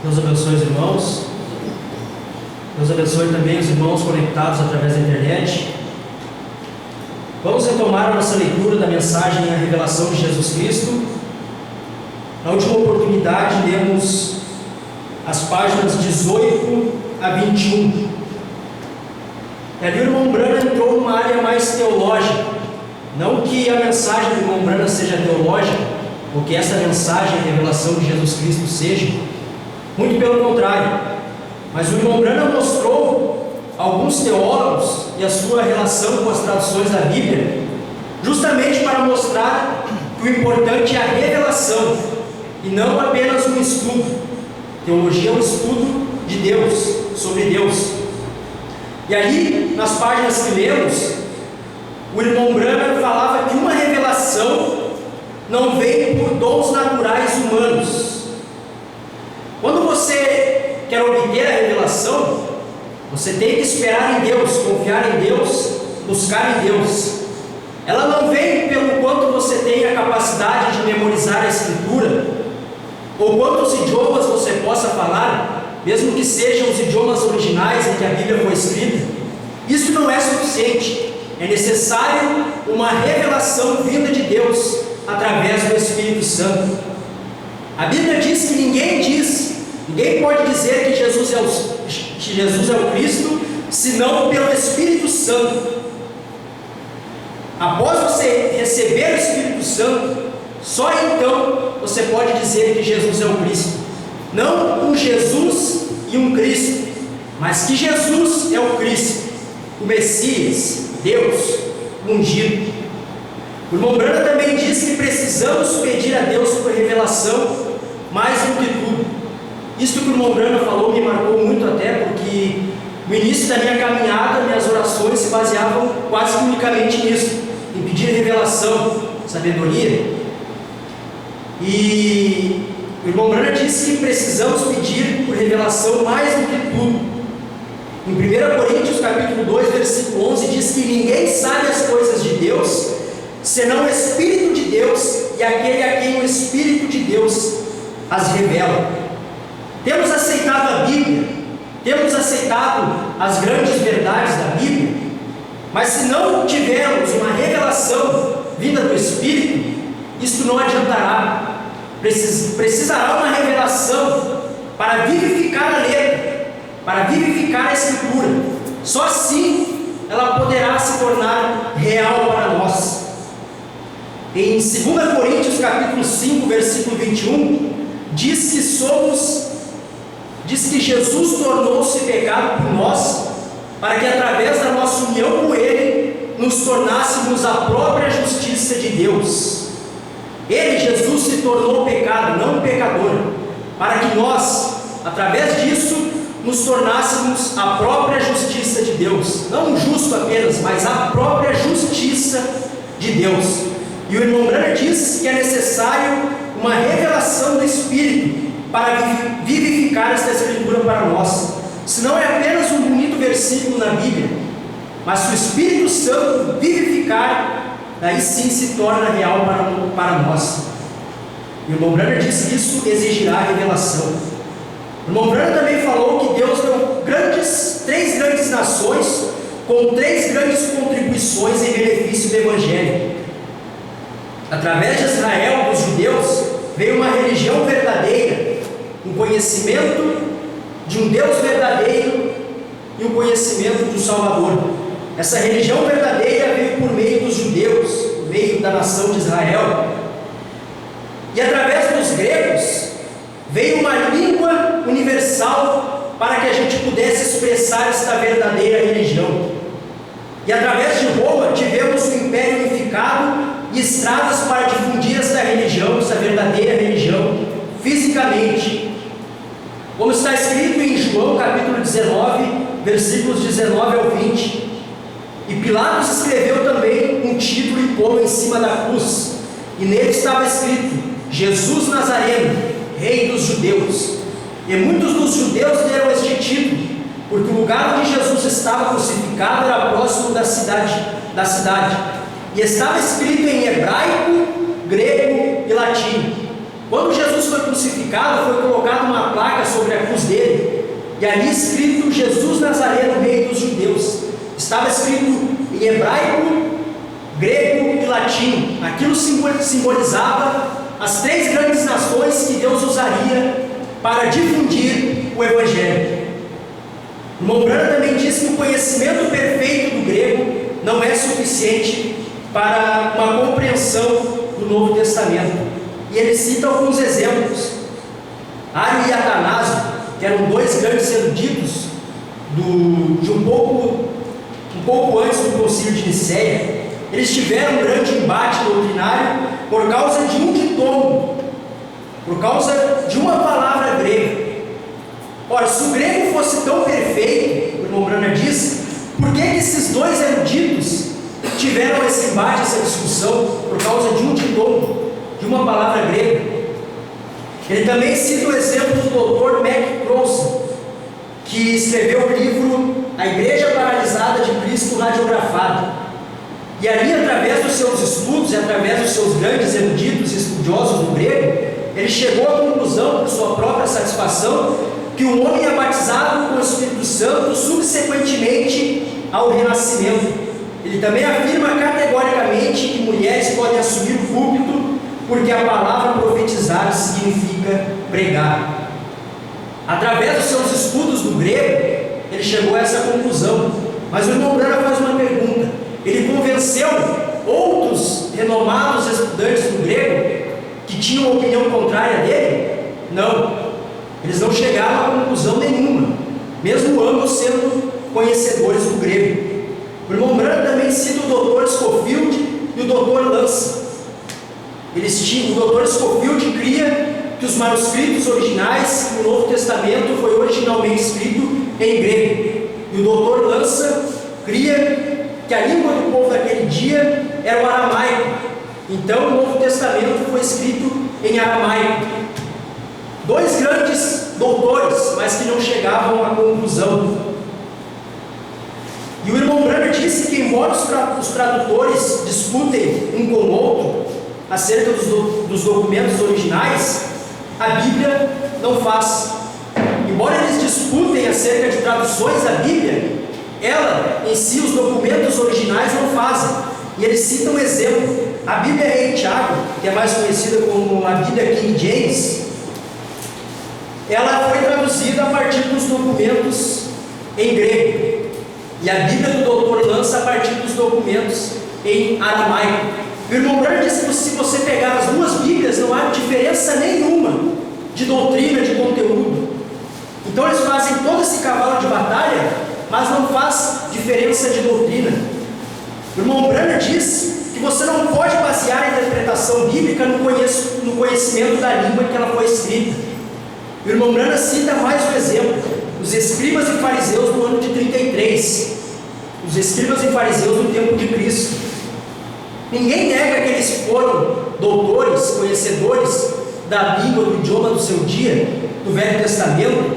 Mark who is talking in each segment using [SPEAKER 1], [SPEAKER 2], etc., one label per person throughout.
[SPEAKER 1] Deus abençoe os irmãos. Deus abençoe também os irmãos conectados através da internet. Vamos retomar a nossa leitura da mensagem A Revelação de Jesus Cristo. Na última oportunidade, lemos as páginas 18 a 21. E ali o irmão Brana entrou numa área mais teológica. Não que a mensagem do irmão Brana seja teológica, ou que essa mensagem, a revelação de Jesus Cristo, seja. Muito pelo contrário. Mas o irmão Brana mostrou alguns teólogos e a sua relação com as traduções da Bíblia, justamente para mostrar que o importante é a revelação, e não apenas um estudo. Teologia é um estudo de Deus, sobre Deus. E ali, nas páginas que lemos, o irmão Brana falava que uma revelação não vem por dons naturais humanos. Quando você quer obter a revelação, você tem que esperar em Deus, confiar em Deus, buscar em Deus. Ela não vem pelo quanto você tem a capacidade de memorizar a Escritura, ou quantos idiomas você possa falar, mesmo que sejam os idiomas originais em que a Bíblia foi escrita. Isso não é suficiente. É necessário uma revelação vinda de Deus através do Espírito Santo. A Bíblia diz que ninguém pode dizer que Jesus é o Cristo, senão pelo Espírito Santo. Após você receber o Espírito Santo, só então você pode dizer que Jesus é o Cristo. Não um Jesus e um Cristo, mas que Jesus é o Cristo, o Messias, Deus, o ungido. O irmão Brana também diz que precisamos pedir a Deus por revelação mais do que tudo. Isto que o irmão Brana falou me marcou muito, até porque no início da minha caminhada, minhas orações se baseavam quase unicamente nisso, em pedir revelação, sabedoria. E o irmão Brana disse que precisamos pedir por revelação mais do que tudo. Em 1 Coríntios capítulo 2, versículo 11, diz que ninguém sabe as coisas de Deus, senão o Espírito de Deus e aquele a quem o Espírito de Deus as revela. Temos aceitado a Bíblia, temos aceitado as grandes verdades da Bíblia, mas se não tivermos uma revelação vinda do Espírito, isto não adiantará. Precisará uma revelação para vivificar a letra, para vivificar a Escritura. Só assim ela poderá se tornar real para nós. Em 2 Coríntios capítulo 5, versículo 21, diz que Jesus tornou-se pecado por nós, para que através da nossa união com Ele, nos tornássemos a própria justiça de Deus. Ele, Jesus, se tornou pecado, não pecador, para que nós, através disso, nos tornássemos a própria justiça de Deus. Não um justo apenas, mas a própria justiça de Deus. E o irmão Brana diz que é necessário uma revelação do Espírito para vivificar esta Escritura para nós. Se não é apenas um bonito versículo na Bíblia, mas se o Espírito Santo vivificar, daí sim se torna real para nós. E o irmão Brana diz que isso exigirá revelação. O irmão Brana também falou que Deus deu três grandes nações com 3 grandes contribuições em benefício do Evangelho. Através de Israel, dos judeus, veio uma religião verdadeira, um conhecimento de um Deus verdadeiro e o conhecimento de um Salvador. Essa religião verdadeira veio por meio dos judeus, por meio da nação de Israel. E através dos gregos, veio uma língua universal para que a gente pudesse expressar esta verdadeira religião. E através de Roma, tivemos o Império unificado e estradas para difundir esta religião, esta verdadeira religião, fisicamente. Como está escrito em João capítulo 19, versículos 19 ao 20. E Pilatos escreveu também um título e pô-lo em cima da cruz. E nele estava escrito: Jesus Nazareno, Rei dos Judeus. E muitos dos judeus leram este título, porque o lugar onde Jesus estava crucificado era próximo da cidade. E estava escrito em hebraico, grego e latim. Quando Jesus foi crucificado, foi colocada uma placa sobre a e ali escrito Jesus Nazareno, Rei dos Judeus. Estava escrito em hebraico, grego e latim. Aquilo simbolizava as 3 grandes nações que Deus usaria para difundir o Evangelho. O irmão Branham também diz que o conhecimento perfeito do grego não é suficiente para uma compreensão do Novo Testamento. E ele cita alguns exemplos. Ario e Atanásio, que eram 2 grandes eruditos de um pouco antes do Concílio de Nicéia, eles tiveram um grande embate doutrinário por causa de um ditomo, por causa de uma palavra grega. Ora, se o grego fosse tão perfeito, o irmão Branham diz, por que esses 2 eruditos tiveram esse embate, essa discussão, por causa de um ditomo, de uma palavra grega? Ele também cita o exemplo do Dr. Mac Crossan, que escreveu o livro A Igreja Paralisada de Cristo Radiografado. E ali, através dos seus estudos e através dos seus grandes eruditos e estudiosos do grego, ele chegou à conclusão, por sua própria satisfação, que o homem é batizado com o Espírito Santo subsequentemente ao renascimento. Ele também afirma categoricamente que mulheres podem assumir o púlpito porque a palavra profetizar significa pregar. Através dos seus estudos do grego, ele chegou a essa conclusão. Mas o irmão Branham faz uma pergunta: ele convenceu outros renomados estudantes do grego que tinham uma opinião contrária dele? Não. Eles não chegaram a conclusão nenhuma, mesmo ambos sendo conhecedores do grego. O irmão Branham também cita o Dr. Scofield e o Dr. Lance. O Dr. Scofield cria que os manuscritos originais do Novo Testamento foi originalmente escrito em grego. E o Dr. Lance cria que a língua do povo daquele dia era o aramaico. Então o Novo Testamento foi escrito em aramaico. 2 grandes doutores, mas que não chegavam à conclusão. E o irmão Branham disse que, embora os tradutores discutem um com o outro acerca dos documentos originais, a Bíblia não faz. Embora eles disputem acerca de traduções da Bíblia, ela em si, os documentos originais não fazem. E eles citam um exemplo. A Bíblia Rei Tiago, que é mais conhecida como a Bíblia King James, ela foi traduzida a partir dos documentos em grego, e a Bíblia do Dr. Lance a partir dos documentos em aramaico. O irmão Branham disse que se você pegar as 2 Bíblias, não há diferença nenhuma de doutrina, de conteúdo. Então eles fazem todo esse cavalo de batalha, mas não faz diferença de doutrina. O irmão Branham diz que você não pode basear a interpretação bíblica no conhecimento da língua em que ela foi escrita. O irmão Branham cita mais um exemplo: os escribas e fariseus no ano de 33, os escribas e fariseus no tempo de Cristo. Ninguém nega que eles foram doutores, conhecedores da língua, do idioma do seu dia, do Velho Testamento,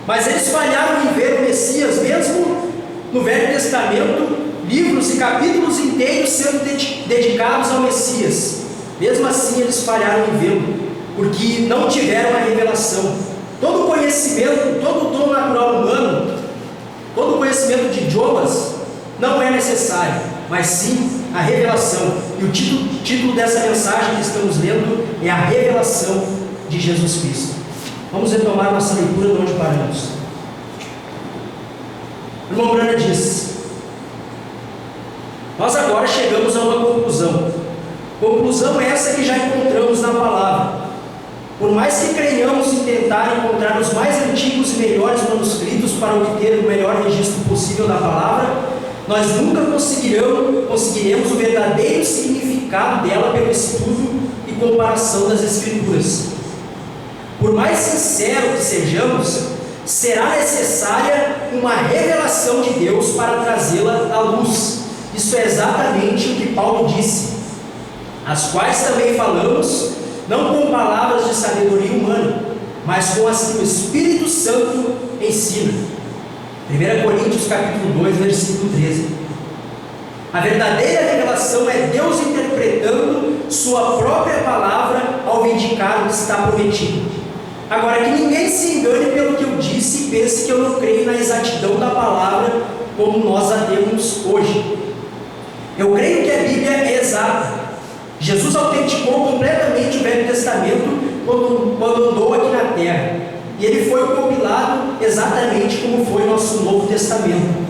[SPEAKER 1] mas eles falharam em ver o Messias, mesmo no Velho Testamento, livros e capítulos inteiros sendo dedicados ao Messias. Mesmo assim eles falharam em vê-lo, porque não tiveram a revelação. Todo conhecimento, todo dom natural humano, todo conhecimento de idiomas não é necessário, mas sim a revelação. E o título dessa mensagem que estamos lendo é a revelação de Jesus Cristo. Vamos retomar nossa leitura de onde paramos. O irmão Branham diz: nós agora chegamos a uma conclusão. Conclusão essa que já encontramos na palavra. Por mais que creiamos em tentar encontrar os mais antigos e melhores manuscritos para obter o melhor registro possível da palavra, nós nunca conseguiremos o verdadeiro significado dela pelo estudo e comparação das Escrituras. Por mais sincero que sejamos, será necessária uma revelação de Deus para trazê-la à luz. Isso é exatamente o que Paulo disse, as quais também falamos, não com palavras de sabedoria humana, mas com as que o Espírito Santo ensina. 1 Coríntios capítulo 2, versículo 13. A verdadeira revelação é Deus interpretando sua própria palavra ao vindicar o que está prometido. Agora, que ninguém se engane pelo que eu disse e pense que eu não creio na exatidão da palavra como nós a temos hoje. Eu creio que a Bíblia é exata. Jesus autenticou completamente o Velho Testamento quando andou aqui na terra. E ele foi compilado exatamente como foi o nosso Novo Testamento.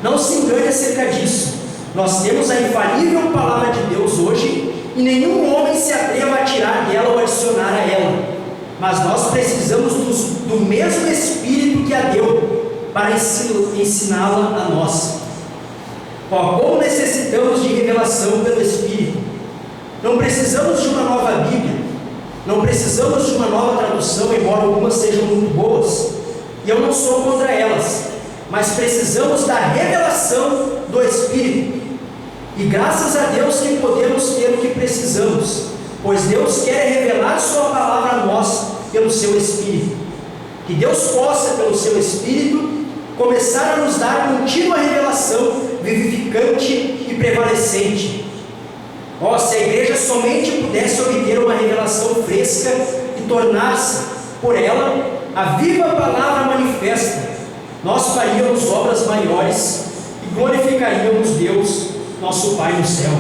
[SPEAKER 1] Não se engane acerca disso. Nós temos a infalível palavra de Deus hoje e nenhum homem se atreva a tirar dela ou adicionar a ela. Mas nós precisamos do mesmo Espírito que a deu para ensiná-la a nós. Como necessitamos de revelação pelo Espírito. Não precisamos de uma nova Bíblia, não precisamos de uma nova tradução, embora algumas sejam muito boas, e eu não sou contra elas, mas precisamos da revelação do Espírito. E graças a Deus que podemos ter o que precisamos, pois Deus quer revelar sua palavra a nós pelo seu Espírito. Que Deus possa, pelo seu Espírito, começar a nos dar contínua revelação vivificante e prevalecente. Se a igreja somente pudesse obter uma revelação fresca e tornar-se, por ela, a viva palavra manifesta, nós faríamos obras maiores e glorificaríamos Deus, nosso Pai no céu.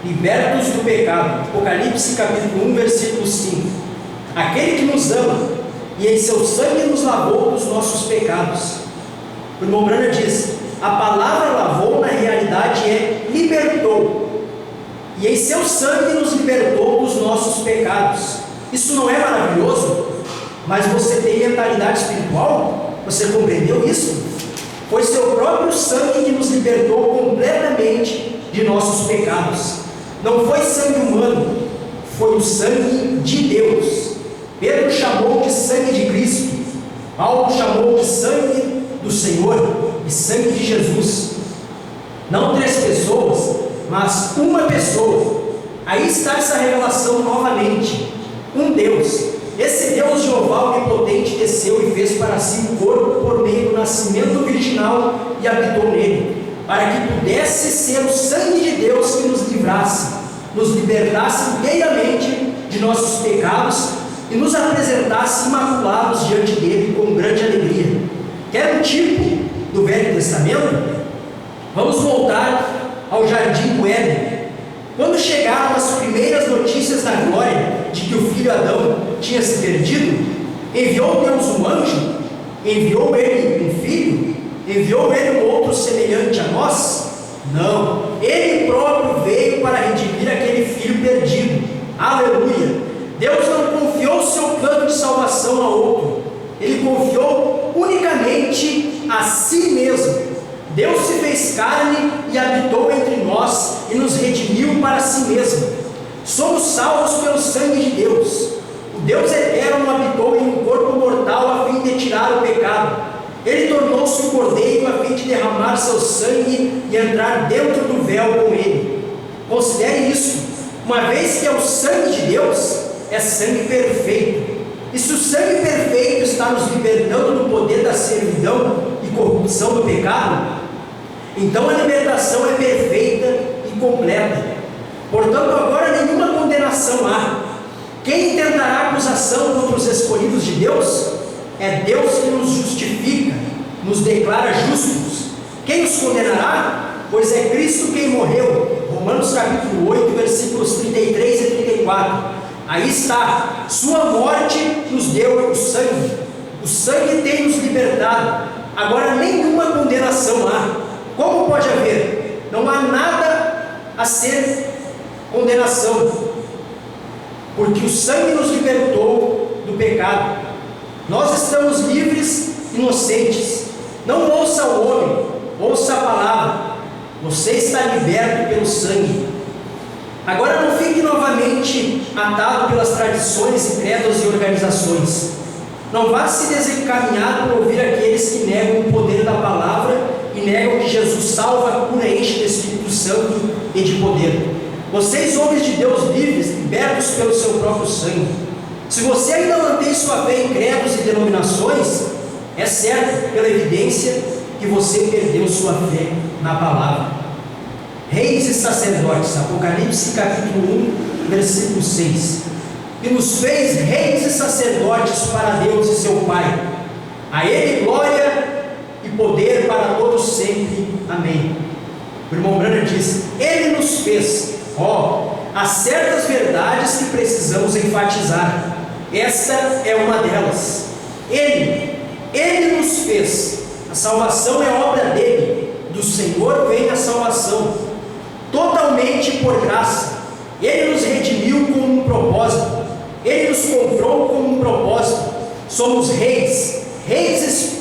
[SPEAKER 1] Libertos do pecado. Apocalipse capítulo 1, versículo 5. Aquele que nos ama e em seu sangue nos lavou dos nossos pecados. O irmão Branham diz: a palavra lavou, na realidade libertou. E em seu sangue nos libertou dos nossos pecados. Isso não é maravilhoso? Mas você tem mentalidade espiritual? Você compreendeu isso? Foi seu próprio sangue que nos libertou completamente de nossos pecados. Não foi sangue humano, foi o sangue de Deus. Pedro chamou de sangue de Cristo, Paulo chamou de sangue do Senhor e sangue de Jesus. Não 3 pessoas, mas uma pessoa. Aí está essa revelação novamente. Um Deus. Esse Deus Jeová onipotente desceu e fez para si um corpo por meio do nascimento virginal e habitou nele, para que pudesse ser o sangue de Deus que nos livrasse, nos libertasse inteiramente de nossos pecados e nos apresentasse imaculados diante dele com grande alegria. Quer um tipo do Velho Testamento? Vamos voltar ao jardim do Éden. Quando chegaram as primeiras notícias da glória de que o filho Adão tinha se perdido, enviou Deus um anjo? Enviou ele um filho? Enviou ele um outro semelhante a nós? Não, ele próprio veio para redimir aquele filho perdido. Aleluia! Deus não confiou seu plano de salvação a outro, ele confiou unicamente a si mesmo. Deus se fez carne e habitou entre nós e nos redimiu para si mesmo. Somos salvos pelo sangue de Deus. O Deus eterno habitou em um corpo mortal a fim de tirar o pecado. Ele tornou-se um cordeiro a fim de derramar seu sangue e entrar dentro do véu com ele. Considere isso. Uma vez que é o sangue de Deus, é sangue perfeito. E se o sangue perfeito está nos libertando do poder da servidão e corrupção do pecado, então a libertação é perfeita e completa. Portanto, agora nenhuma condenação há. Quem intentará acusação contra os escolhidos de Deus? É Deus que nos justifica, nos declara justos. Quem os condenará? Pois é Cristo quem morreu. Romanos capítulo 8, versículos 33 e 34. Aí está, sua morte nos deu o sangue tem nos libertado. Agora nenhuma condenação há. Como pode haver? Não há nada a ser condenação, porque o sangue nos libertou do pecado. Nós estamos livres, inocentes. Não ouça o homem, ouça a palavra. Você está liberto pelo sangue. Agora não fique novamente atado pelas tradições e credos e organizações. Não vá se desencaminhar por ouvir aqueles que negam o poder da palavra e negam que Jesus salva, cura e enche do Espírito Santo e de poder. Vocês, homens de Deus livres, libertos pelo seu próprio sangue. Se você ainda mantém sua fé em credos e denominações, é certo, pela evidência, que você perdeu sua fé na palavra. Reis e sacerdotes, Apocalipse capítulo 1, versículo 6. e nos fez reis e sacerdotes para Deus e seu Pai. A Ele glória e poder para todos sempre. Amém. O irmão Branham diz: Ele nos fez. Há certas verdades que precisamos enfatizar. Esta é uma delas. Ele nos fez. A salvação é obra dele. Do Senhor vem a salvação, totalmente por graça. Ele nos redimiu com um propósito. Ele nos comprou com um propósito. Somos reis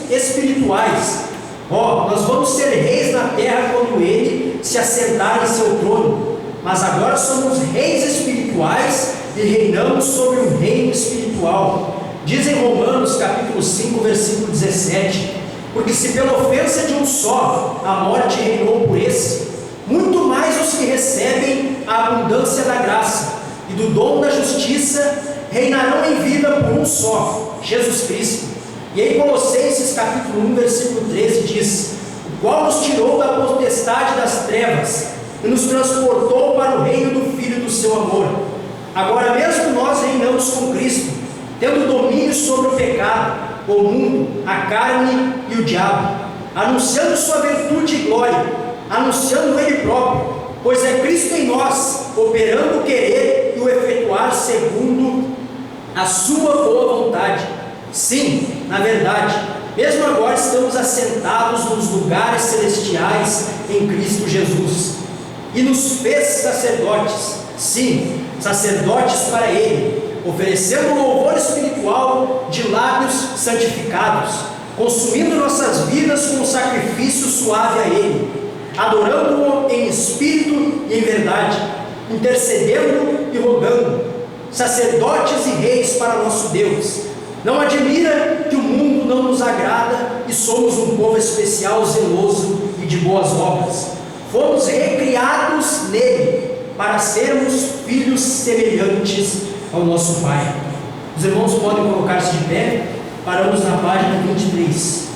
[SPEAKER 1] espirituais. Nós vamos ser reis na terra quando Ele se assentar em seu trono. Mas agora somos reis espirituais e reinamos sobre um reino espiritual. Diz em Romanos capítulo 5, versículo 17: porque se pela ofensa de um só a morte reinou por esse, muito mais os que recebem a abundância da graça e do dom da justiça reinarão em vida por um só, Jesus Cristo. E em Colossenses capítulo 1, versículo 13 diz: o qual nos tirou da potestade das trevas e nos transportou para o reino do Filho do seu amor. Agora mesmo nós reinamos com Cristo, tendo domínio sobre o pecado, o mundo, a carne e o diabo, anunciando sua virtude e glória, anunciando Ele próprio, pois é Cristo em nós, operando o querer e o efetuar segundo a sua boa vontade. Sim, na verdade, mesmo agora estamos assentados nos lugares celestiais em Cristo Jesus, e nos fez sacerdotes, sim, sacerdotes para Ele, oferecendo louvor espiritual de lábios santificados, consumindo nossas vidas com um sacrifício suave a Ele, adorando-o em espírito e em verdade, intercedendo e rogando, sacerdotes e reis para nosso Deus. Não admira que o mundo não nos agrada e somos um povo especial, zeloso e de boas obras. Fomos recriados nele para sermos filhos semelhantes ao nosso Pai. Os irmãos podem colocar-se de pé. Paramos na página 23.